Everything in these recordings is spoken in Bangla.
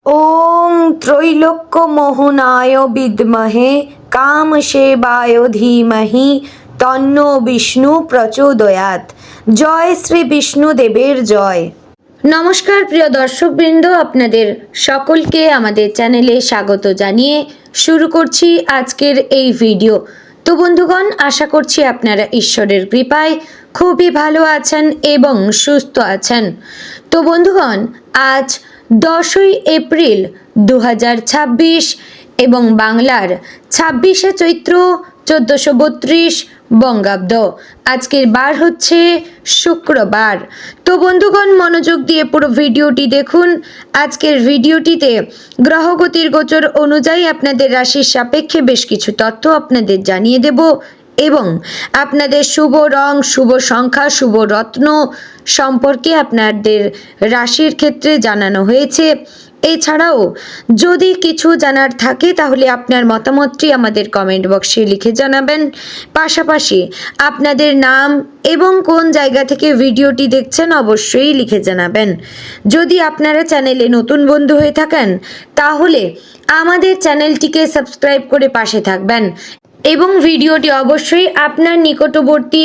ওং ত্রৈলোক্যমোহনায় বিদ্মহে কামসেবায় ধীমহি তন্নো বিষ্ণু প্রচোদয়াৎ। জয় শ্রী বিষ্ণুদেবের জয়। নমস্কার প্রিয় দর্শকবৃন্দ, আপনাদের সকলকে আমাদের চ্যানেলে স্বাগত জানিয়ে শুরু করছি আজকের এই ভিডিও। তো বন্ধুগণ, আশা করছি আপনারা ঈশ্বরের কৃপায় খুবই ভালো আছেন এবং সুস্থ আছেন। তো বন্ধুগণ, আজ 10ই এপ্রিল 2026 এবং বাংলার 26শে চৈত্র 1432 বঙ্গাব্দ। আজকের বার হচ্ছে শুক্রবার। তো বন্ধুগণ, মনোযোগ দিয়ে পুরো ভিডিওটি দেখুন। আজকের ভিডিওটিতে গ্রহগতির গোচর অনুযায়ী আপনাদের রাশির সাপেক্ষে বেশ কিছু তথ্য আপনাদের জানিয়ে দেব এবং আপনাদের শুভ রং, শুভ সংখ্যা, শুভ রত্ন সম্পর্কে আপনাদের রাশির ক্ষেত্রে জানানো হয়েছে। এছাড়াও যদি কিছু জানার থাকে তাহলে আপনার মতামতটি আমাদের কমেন্ট বক্সে লিখে জানাবেন। পাশাপাশি আপনাদের নাম এবং কোন জায়গা থেকে ভিডিওটি দেখছেন অবশ্যই লিখে জানাবেন। যদি আপনারা চ্যানেলে নতুন বন্ধু হয়ে থাকেন তাহলে আমাদের চ্যানেলটিকে সাবস্ক্রাইব করে পাশে থাকবেন এবং ভিডিওটি অবশ্যই আপনার নিকটবর্তী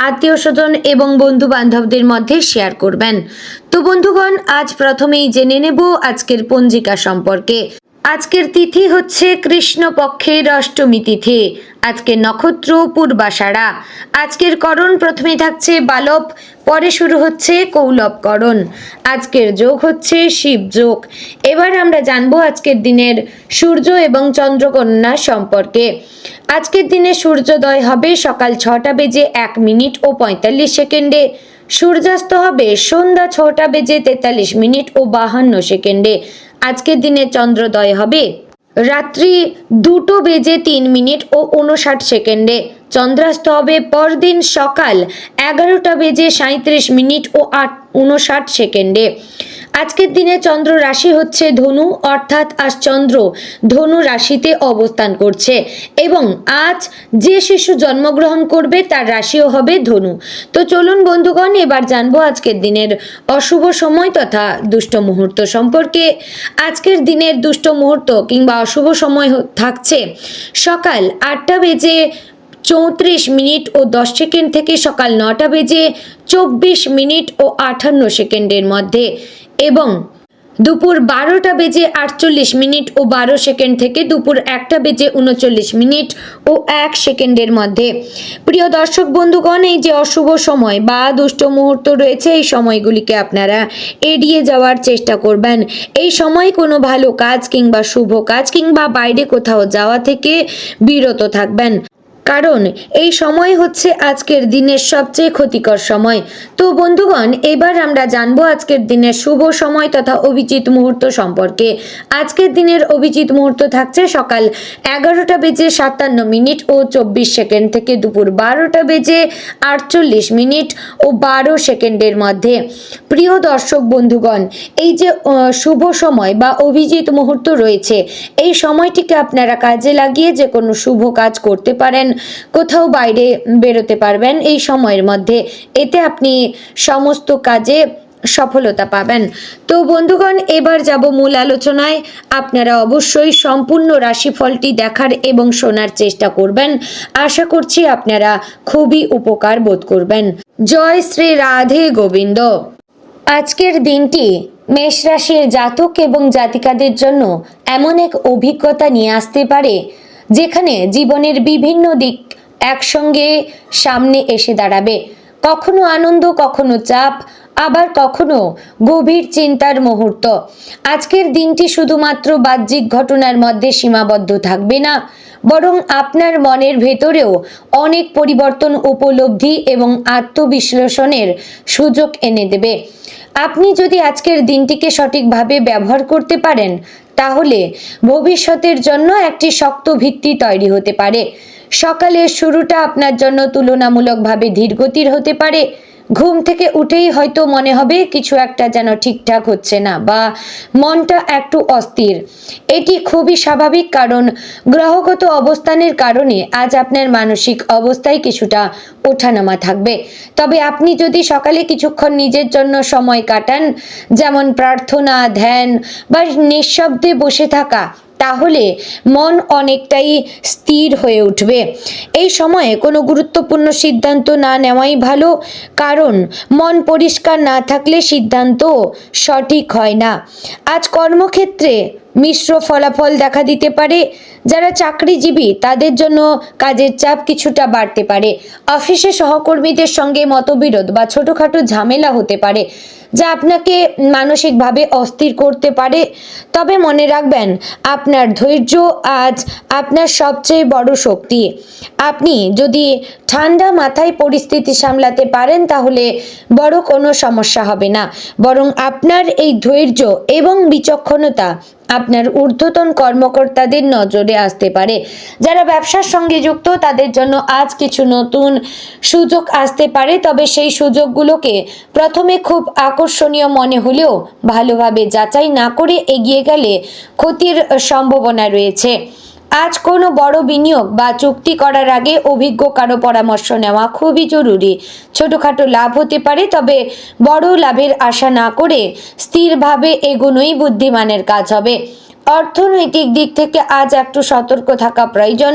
আত্মীয় স্বজন এবং বন্ধু বান্ধবদের মধ্যে শেয়ার করবেন। তো বন্ধুগণ, আজ প্রথমেই জেনে নেব আজকের পঞ্জিকা সম্পর্কে। আজকের তিথি হচ্ছে কৃষ্ণপক্ষের অষ্টমী তিথি। আজকের নক্ষত্র পূর্বাষাঢ়া। আজকের করণ প্রথমে থাকছে বালব, পরে শুরু হচ্ছে কৌলব করণ। আজকের যোগ হচ্ছে শিব যোগ। এবার আমরা জানবো আজকের দিনের সূর্য এবং চন্দ্রকন্যা সম্পর্কে। আজকের দিনে সূর্যোদয় হবে সকাল 6টা বেজে 1 মিনিট ও 45 সেকেন্ডে। সূর্যাস্ত হবে সন্ধ্যা 6টা বেজে 43 মিনিট ও 52 সেকেন্ডে। আজকের দিনে চন্দ্রোদয় হবে রাত্রি 2টো বেজে 3 মিনিট ও 59 সেকেন্ডে। চন্দ্রাস্ত হবে পরদিন সকাল 11টা বেজে 37 মিনিট ও 59 সেকেন্ডে। আজকের দিনে চন্দ্র রাশি হচ্ছে ধনু, অর্থাৎ আজ চন্দ্র ধনু রাশিতে অবস্থান করছে এবং আজ যে শিশু জন্মগ্রহণ করবে তার রাশিও হবে ধনু। তো চলুন বন্ধুগণ, এবার জানবো আজকের দিনের অশুভ সময় তথা দুষ্ট মুহূর্ত সম্পর্কে। আজকের দিনের দুষ্ট মুহূর্ত কিংবা অশুভ সময় থাকছে সকাল 8টা বেজে 34 মিনিট ও 10 সেকেন্ড থেকে সকাল 9টা বেজে 24 মিনিট ও 58 সেকেন্ডের মধ্যে এবং দুপুর 12টা বেজে 48 মিনিট ও 12 সেকেন্ড থেকে দুপুর 1টা বেজে 39 মিনিট ও 1 সেকেন্ডের মধ্যে। প্রিয় দর্শক বন্ধুগণ, এই যে অশুভ সময় বা দুষ্ট মুহূর্ত রয়েছে, এই সময়গুলিকে আপনারা এড়িয়ে যাওয়ার চেষ্টা করবেন। এই সময় কোনো ভালো কাজ কিংবা শুভ কাজ কিংবা বাইরে কোথাও যাওয়া থেকে বিরত থাকবেন, কারণ এই সময় হচ্ছে আজকের দিনের সবচেয়ে ক্ষতিকর সময়। তো বন্ধুগণ, এবার আমরা জানবো আজকের দিনের শুভ সময় তথা অভিজিৎ মুহূর্ত সম্পর্কে। আজকের দিনের অভিজিৎ মুহূর্ত থাকছে সকাল 11টা বেজে 57 মিনিট ও 24 সেকেন্ড থেকে দুপুর 12টা বেজে 48 মিনিট ও 12 সেকেন্ডের মধ্যে। প্রিয় দর্শক বন্ধুগণ, এই যে শুভ সময় বা অভিজিৎ মুহূর্ত রয়েছে, এই সময়টিকে আপনারা কাজে লাগিয়ে যে কোনো শুভ কাজ করতে পারেন, কোথাও বাইরে বেরোতে পারবেন এই সময়ের মধ্যে। এতে আপনি সমস্ত কাজে সফলতা পাবেন। তো বন্ধুগণ, এবার যাব মূল আলোচনায়। আপনারা অবশ্যই সম্পূর্ণ রাশিফলটি দেখার এবং শোনার চেষ্টা করবেন। আশা করছি আপনারা খুবই উপকার বোধ করবেন। জয় শ্রী রাধে গোবিন্দ। আজকের দিনটি মেষ রাশির জাতক এবং জাতিকাদের জন্য এমন এক অভিজ্ঞতা নিয়ে আসতে পারে যেখানে জীবনের বিভিন্ন দিক একসঙ্গে সামনে এসে দাঁড়াবে। কখনো আনন্দ, কখনো চাপ, আবার কখনো গভীর চিন্তার মুহূর্ত। আজকের দিনটি শুধুমাত্র বাহ্যিক ঘটনার মধ্যে সীমাবদ্ধ থাকবে না, বরং আপনার মনের ভেতরেও অনেক পরিবর্তন, উপলব্ধি এবং আত্মবিশ্লেষণের সুযোগ এনে দেবে। আপনি যদি আজকের দিনটিকে সঠিকভাবে ব্যবহার করতে পারেন তাহলে ভবিষ্যতের জন্য একটি শক্ত ভিত্তি তৈরি হতে পারে। সকালের শুরুটা আপনার জন্য তুলনামূলকভাবে ধীরগতির হতে পারে। ঘুম থেকে উঠেই হয়তো মনে হবে কিছু একটা যেন ঠিকঠাক হচ্ছে না, বা মনটা একটু অস্থির। এটি খুবই স্বাভাবিক, কারণ গ্রহগত অবস্থানের কারণে আজ আপনার মানসিক অবস্থায় কিছুটা ওঠানামা থাকবে। তবে আপনি যদি সকালে কিছুক্ষণ নিজের জন্য সময় কাটান, যেমন প্রার্থনা, ধ্যান বা নিঃশব্দে বসে থাকা, তাহলে মন অনেকটাই স্থির হয়ে উঠবে। এই সময়ে কোনো গুরুত্বপূর্ণ সিদ্ধান্ত না নেওয়াই ভালো, কারণ মন পরিষ্কার না থাকলে সিদ্ধান্ত সঠিক হয় না। আজ কর্মক্ষেত্রে মিশ্র ফলাফল দেখা দিতে পারে। যারা চাকরিজীবী তাদের জন্য কাজের চাপ কিছুটা বাড়তে পারে। অফিসে সহকর্মীদের সঙ্গে মতবিরোধ বা ছোটোখাটো ঝামেলা হতে পারে, যা আপনাকে মানসিকভাবে অস্থির করতে পারে। তবে মনে রাখবেন, আপনার ধৈর্য আজ আপনার সবচেয়ে বড় শক্তি। আপনি যদি ঠান্ডা মাথায় পরিস্থিতি সামলাতে পারেন, তাহলে বড় কোনো সমস্যা হবে না, বরং আপনার এই ধৈর্য এবং বিচক্ষণতা আপনার ঊর্ধ্বতন কর্মকর্তাদের নজরে আসতে পারে। যারা ব্যবসার সঙ্গে যুক্ত তাদের জন্য আজ কিছু নতুন সুযোগ আসতে পারে, তবে সেই সুযোগগুলোকে প্রথমে খুব আকর্ষণীয় মনে হলেও ভালোভাবে যাচাই না করে এগিয়ে গেলে ক্ষতির সম্ভাবনা রয়েছে। আজ কোনো বড় বিনিয়োগ বা চুক্তি করার আগে অভিজ্ঞ কারো পরামর্শ নেওয়া খুবই জরুরি। ছোটখাটো লাভ হতে পারে, তবে বড় লাভের আশা না করে স্থিরভাবে এগোনোই বুদ্ধিমানের কাজ হবে। অর্থনৈতিক দিক থেকে আজ একটু সতর্ক থাকা প্রয়োজন।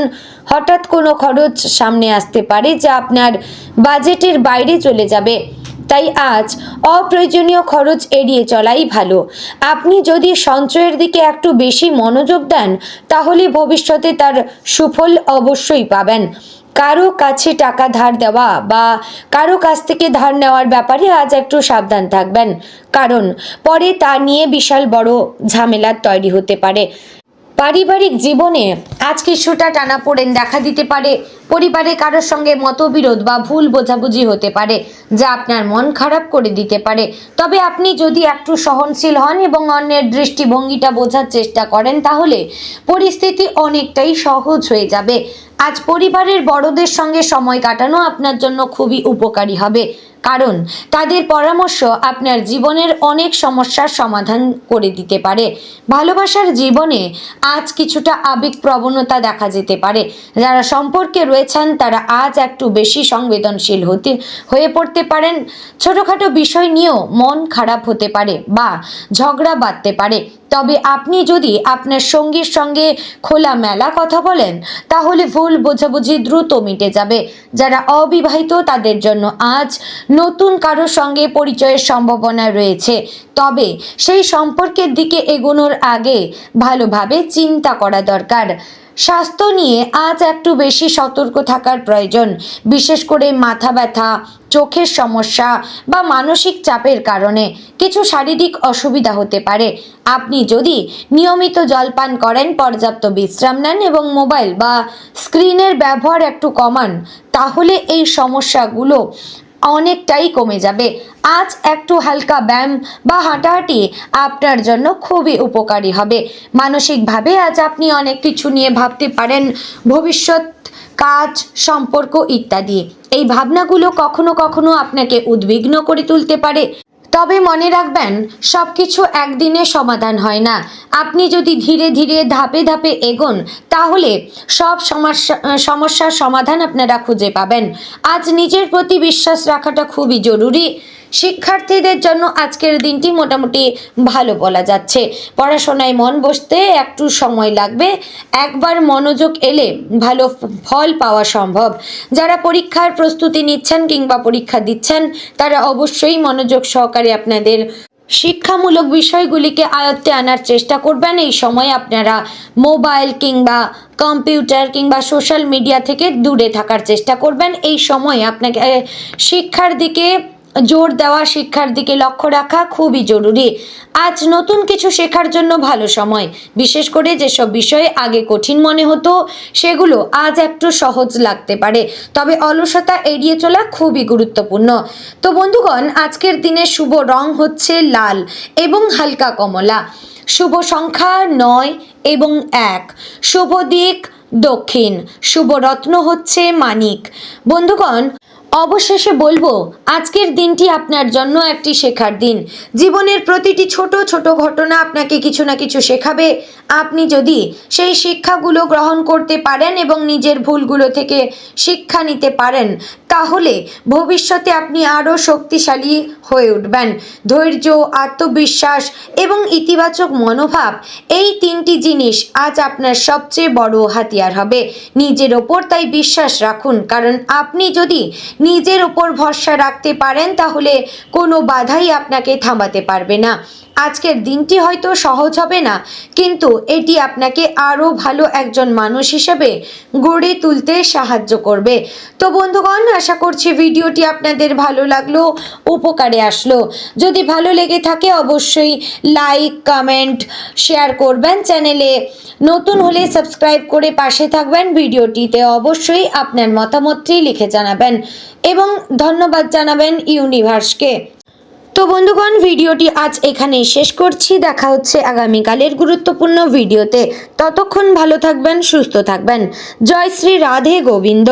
হঠাৎ কোনো খরচ সামনে আসতে পারে যা আপনার বাজেটের বাইরে চলে যাবে, তাই আজ অপ্রয়োজনীয় খরচ এড়িয়ে চলাই ভালো। আপনি যদি সঞ্চয়ের দিকে একটু বেশি মনোযোগ দেন, তাহলে ভবিষ্যতে তার সুফল অবশ্যই পাবেন। কারো কাছে টাকা ধার দেওয়া বা কারো কাছ থেকে ধার নেওয়ার ব্যাপারে আজ একটু সাবধান থাকবেন, কারণ পরে তা নিয়ে বিশাল বড় ঝামেলা তৈরি হতে পারে। পারিবারিক জীবনে আজ কিছুটা টানাপোড়েন দেখা দিতে পারে। পরিবারে কারোর সঙ্গে মতবিরোধ বা ভুল বোঝাবুঝি হতে পারে, যা আপনার মন খারাপ করে দিতে পারে। তবে আপনি যদি একটু সহনশীল হন এবং অন্যের দৃষ্টিভঙ্গিটা বোঝার চেষ্টা করেন, তাহলে পরিস্থিতি অনেকটাই সহজ হয়ে যাবে। আজ পরিবারের বড়দের সঙ্গে সময় কাটানো আপনার জন্য খুবই উপকারী হবে, কারণ তাদের পরামর্শ আপনার জীবনের অনেক সমস্যার সমাধান করে দিতে পারে। ভালোবাসার জীবনে আজ কিছুটা আবেগ প্রবণতা দেখা যেতে পারে। যারা সম্পর্কে রয়েছেন তারা আজ একটু বেশি সংবেদনশীল হয়ে পড়তে পারেন। ছোটোখাটো বিষয় নিয়েও মন খারাপ হতে পারে বা ঝগড়া বাঁধতে পারে। তবে আপনি যদি আপনার সঙ্গীর সঙ্গে খোলামেলা কথা বলেন, তাহলে ভুল বোঝাবুঝি দ্রুত মিটে যাবে। যারা অবিবাহিত তাদের জন্য আজ নতুন কারোর সঙ্গে পরিচয়ের সম্ভাবনা রয়েছে, তবে সেই সম্পর্কের দিকে এগোনোর আগে ভালোভাবে চিন্তা করা দরকার। স্বাস্থ্য নিয়ে আজ একটু বেশি সতর্ক থাকার প্রয়োজন, বিশেষ করে মাথা ব্যথা, চোখের সমস্যা বা মানসিক চাপের কারণে কিছু শারীরিক অসুবিধা হতে পারে। আপনি যদি নিয়মিত জলপান করেন, পর্যাপ্ত বিশ্রাম নেন এবং মোবাইল বা স্ক্রিনের ব্যবহার একটু কমান, তাহলে এই সমস্যাগুলো অনেকটাই কমে যাবে। আজ একটু হালকা ব্যায়াম বা হাঁটাহাঁটি আপনার জন্য খুবই উপকারী হবে। মানসিকভাবে আজ আপনি অনেক কিছু নিয়ে ভাবতে পারেন, ভবিষ্যৎ, কাজ, সম্পর্ক ইত্যাদি। এই ভাবনাগুলো কখনো কখনো আপনাকে উদ্বিগ্ন করে তুলতে পারে। তবে মনে রাখবেন, সব কিছু একদিনে সমাধান হয় না। আপনি যদি ধীরে ধীরে ধাপে ধাপে এগোন, তাহলে সব সমস্যার সমাধান আপনারা খুঁজে পাবেন। আজ নিজের প্রতি বিশ্বাস রাখাটা খুবই জরুরি। শিক্ষার্থীদের জন্য আজকের দিনটি মোটামুটি ভালো বলা যাচ্ছে। পড়াশোনায় মন বসতে একটু সময় লাগবে, একবার মনোযোগ এলে ভালো ফল পাওয়া সম্ভব। যারা পরীক্ষার প্রস্তুতি নিচ্ছেন কিংবা পরীক্ষা দিচ্ছেন, তারা অবশ্যই মনোযোগ সহকারে আপনাদের শিক্ষামূলক বিষয়গুলিকে আয়ত্তে আনার চেষ্টা করবেন। এই সময় আপনারা মোবাইল কিংবা কম্পিউটার কিংবা সোশ্যাল মিডিয়া থেকে দূরে থাকার চেষ্টা করবেন। এই সময় আপনাকে শিক্ষার দিকে জোর দেওয়া, শিক্ষার দিকে লক্ষ্য রাখা খুবই জরুরি। আজ নতুন কিছু শেখার জন্য ভালো সময়, বিশেষ করে যেসব বিষয় আগে কঠিন মনে হতো সেগুলো আজ একটু সহজ লাগতে পারে। তবে অলসতা এড়িয়ে চলা খুবই গুরুত্বপূর্ণ। তো বন্ধুগণ, আজকের দিনের শুভ রং হচ্ছে লাল এবং হালকা কমলা। শুভ সংখ্যা 9 এবং 1। শুভ দিক দক্ষিণ। শুভ রত্ন হচ্ছে মানিক। বন্ধুগণ, অবশেষে বলবো, আজকের দিনটি আপনার জন্য একটি শেখার দিন। জীবনের প্রতিটি ছোট ছোট ঘটনা আপনাকে কিছু না কিছু শেখাবে। আপনি যদি সেই শিক্ষাগুলো গ্রহণ করতে পারেন এবং নিজের ভুলগুলো থেকে শিক্ষা নিতে পারেন, তাহলে ভবিষ্যতে আপনি আরও শক্তিশালী হয়ে উঠবেন। ধৈর্য, আত্মবিশ্বাস এবং ইতিবাচক মনোভাব, এই তিনটি জিনিস আজ আপনার সবচেয়ে বড় হাতিয়ার হবে। নিজের ওপর তাই বিশ্বাস রাখুন, কারণ আপনি যদি নিজের ওপর ভরসা রাখতে পারেন তাহলে কোনো বাধাই আপনাকে থামাতে পারবে না। আজকের দিনটি হয়তো সহজ হবে না, কিন্তু এটি আপনাকে আরও ভালো একজন মানুষ হিসেবে গড়ে তুলতে সাহায্য করবে। তো বন্ধুগণ, আশা করছি ভিডিওটি আপনাদের ভালো লাগলো, উপকারে আসলো। যদি ভালো লেগে থাকে অবশ্যই লাইক, কমেন্ট, শেয়ার করবেন। চ্যানেলে নতুন হলে সাবস্ক্রাইব করে পাশে থাকবেন। ভিডিওটিতে অবশ্যই আপনার মতামতটি লিখে জানাবেন এবং ধন্যবাদ জানাবেন ইউনিভার্সকে। তো বন্ধুগণ, ভিডিওটি আজ এখানেই শেষ করছি। দেখা হচ্ছে আগামীকালের গুরুত্বপূর্ণ ভিডিওতে। ততক্ষণ ভালো থাকবেন, সুস্থ থাকবেন। জয় শ্রী রাধে গোবিন্দ।